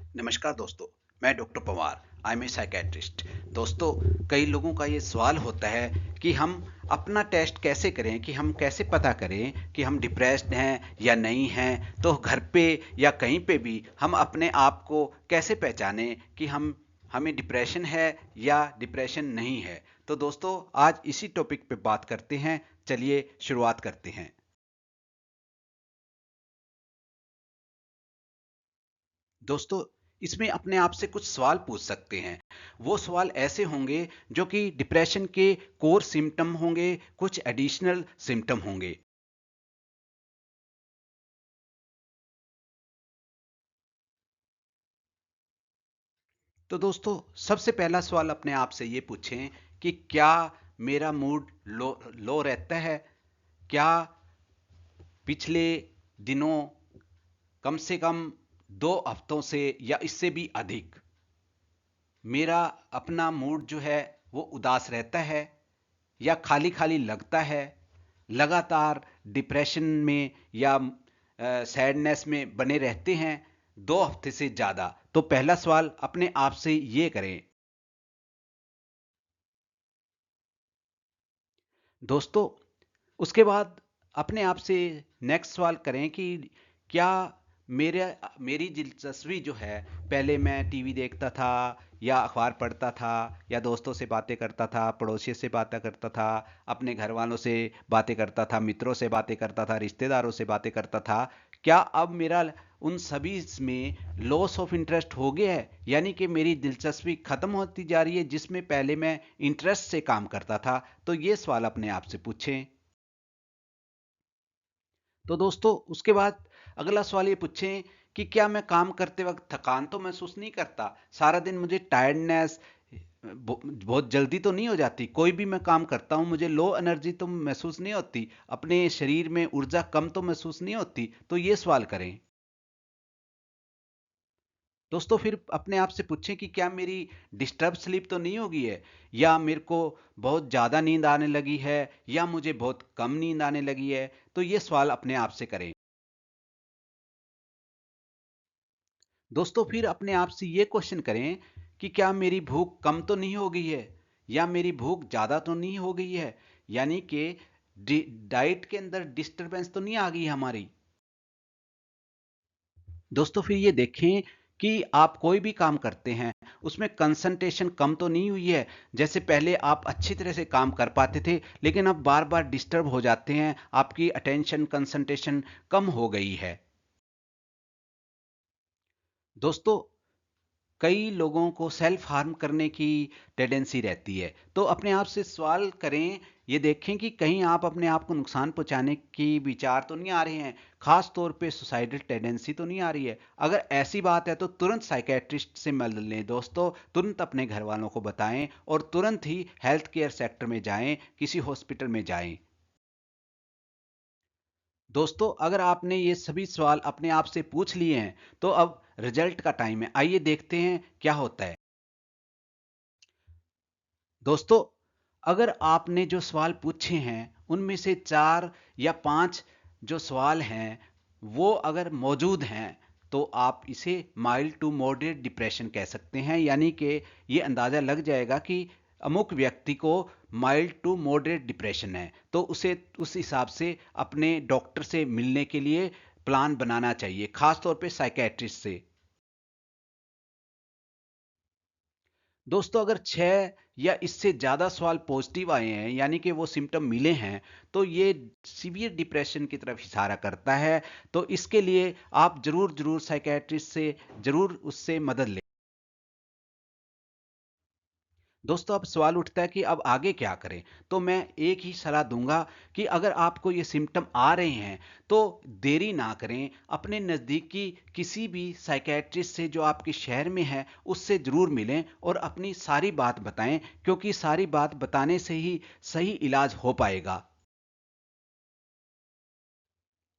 नमस्कार दोस्तों। मैं doctor Pawar, I am a psychiatrist. दोस्तों, कई लोगों का ये सवाल होता है कि हम अपना टेस्ट कैसे करें, कि हम कैसे पता करें कि हम डिप्रेस्ड हैं या नहीं हैं। तो घर पे या कहीं पे भी हम अपने आप को कैसे पहचानें कि हमें डिप्रेशन है या डिप्रेशन नहीं है। तो दोस्तों, आज इसी टॉपिक पे बात करते हैं। चलिए शुरुआत करते हैं। दोस्तों, इसमें अपने आप से कुछ सवाल पूछ सकते हैं। वो सवाल ऐसे होंगे जो कि डिप्रेशन के कोर सिम्टम होंगे, कुछ एडिशनल सिम्टम होंगे। तो दोस्तों, सबसे पहला सवाल अपने आप से ये पूछें कि क्या मेरा मूड लो लो रहता है? क्या पिछले दिनों कम से कम 2 हफ्तों से या इससे भी अधिक मेरा अपना मूड जो है वो उदास रहता है या खाली खाली लगता है, लगातार डिप्रेशन में या सैडनेस में बने रहते हैं 2 हफ्ते से ज़्यादा। तो पहला सवाल अपने आप से ये करें। दोस्तों, उसके बाद अपने आप से नेक्स्ट सवाल करें कि क्या मेरे मेरी दिलचस्पी जो है, पहले मैं टीवी देखता था या अखबार पढ़ता था या दोस्तों से बातें करता था, पड़ोसियों से बातें करता था, अपने घर वालों से बातें करता था, मित्रों से बातें करता था, रिश्तेदारों से बातें करता था, क्या अब मेरा उन सभी में लॉस ऑफ इंटरेस्ट हो गया है? यानी कि मेरी दिलचस्पी खत्म होती जा रही है जिसमें पहले मैं इंटरेस्ट से काम करता था। तो ये सवाल अपने आप से पूछें। तो दोस्तों, उसके बाद अगला सवाल ये पूछें कि क्या मैं काम करते वक्त थकान तो महसूस नहीं करता? सारा दिन मुझे टायर्डनेस बहुत जल्दी तो नहीं हो जाती? कोई भी मैं काम करता हूँ मुझे लो एनर्जी तो महसूस नहीं होती? अपने शरीर में ऊर्जा कम तो महसूस नहीं होती? तो ये सवाल करें। दोस्तों, फिर अपने आप से पूछें कि क्या मेरी डिस्टर्ब स्लीप तो नहीं हो गई है, या मेरे को बहुत ज़्यादा नींद आने लगी है, या मुझे बहुत कम नींद आने लगी है। तो ये सवाल अपने आप से करें। दोस्तों, फिर अपने आप से ये क्वेश्चन करें कि क्या मेरी भूख कम तो नहीं हो गई है, या मेरी भूख ज़्यादा तो नहीं हो गई है। यानी कि डाइट के अंदर डिस्टरबेंस तो नहीं आ गई हमारी। दोस्तों, फिर ये देखें कि आप कोई भी काम करते हैं उसमें कंसंट्रेशन कम तो नहीं हुई है। जैसे पहले आप अच्छी तरह से काम कर पाते थे, लेकिन अब बार बार डिस्टर्ब हो जाते हैं, आपकी अटेंशन कंसंट्रेशन कम हो गई है। दोस्तों, कई लोगों को सेल्फ हार्म करने की टेंडेंसी रहती है। तो अपने आप से सवाल करें, ये देखें कि कहीं आप अपने आप को नुकसान पहुंचाने की विचार तो नहीं आ रहे हैं, खास तौर पे सुसाइडल टेंडेंसी तो नहीं आ रही है। अगर ऐसी बात है तो तुरंत साइकेट्रिस्ट से मिल लें दोस्तों, तुरंत अपने घर वालों को बताएं और तुरंत ही हेल्थ केयर सेक्टर में जाएं, किसी हॉस्पिटल में जाएं। दोस्तों, अगर आपने ये सभी सवाल अपने आप से पूछ लिए हैं तो अब रिजल्ट का टाइम है। आइए देखते हैं क्या होता है। दोस्तों, अगर आपने जो सवाल पूछे हैं उनमें से 4 या 5 जो सवाल हैं वो अगर मौजूद हैं, तो आप इसे माइल्ड टू मॉडरेट डिप्रेशन कह सकते हैं। यानी कि ये अंदाज़ा लग जाएगा कि अमुक व्यक्ति को माइल्ड टू मॉडरेट डिप्रेशन है, तो उसे उस हिसाब से अपने डॉक्टर से मिलने के लिए प्लान बनाना चाहिए, खास तौर पे साइकेट्रिस्ट से। दोस्तों, अगर 6 या इससे ज़्यादा सवाल पॉजिटिव आए हैं, यानी कि वो सिम्टम मिले हैं, तो ये सीवियर डिप्रेशन की तरफ इशारा करता है। तो इसके लिए आप ज़रूर ज़रूर साइकेट्रिस्ट से ज़रूर उससे मदद लें। दोस्तों, अब सवाल उठता है कि अब आगे क्या करें। तो मैं एक ही सलाह दूंगा कि अगर आपको ये सिम्टम आ रहे हैं तो देरी ना करें, अपने नज़दीकी किसी भी साइकेट्रिस्ट से जो आपके शहर में है उससे ज़रूर मिलें और अपनी सारी बात बताएं, क्योंकि सारी बात बताने से ही सही इलाज हो पाएगा।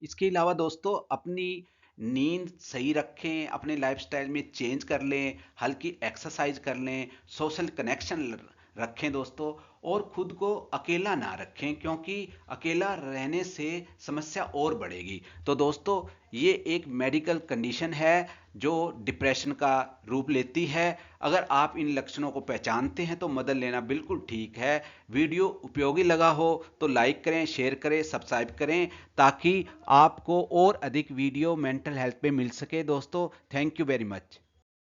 इसके अलावा दोस्तों, अपनी नींद सही रखें, अपने लाइफस्टाइल में चेंज कर लें, हल्की एक्सरसाइज कर लें, सोशल कनेक्शन रखें दोस्तों, और खुद को अकेला ना रखें, क्योंकि अकेला रहने से समस्या और बढ़ेगी। तो दोस्तों, ये एक मेडिकल कंडीशन है जो डिप्रेशन का रूप लेती है। अगर आप इन लक्षणों को पहचानते हैं तो मदद लेना बिल्कुल ठीक है। वीडियो उपयोगी लगा हो तो लाइक करें, शेयर करें, सब्सक्राइब करें, ताकि आपको और अधिक वीडियो मेंटल हेल्थ पे मिल सके। दोस्तों, थैंक यू वेरी मच।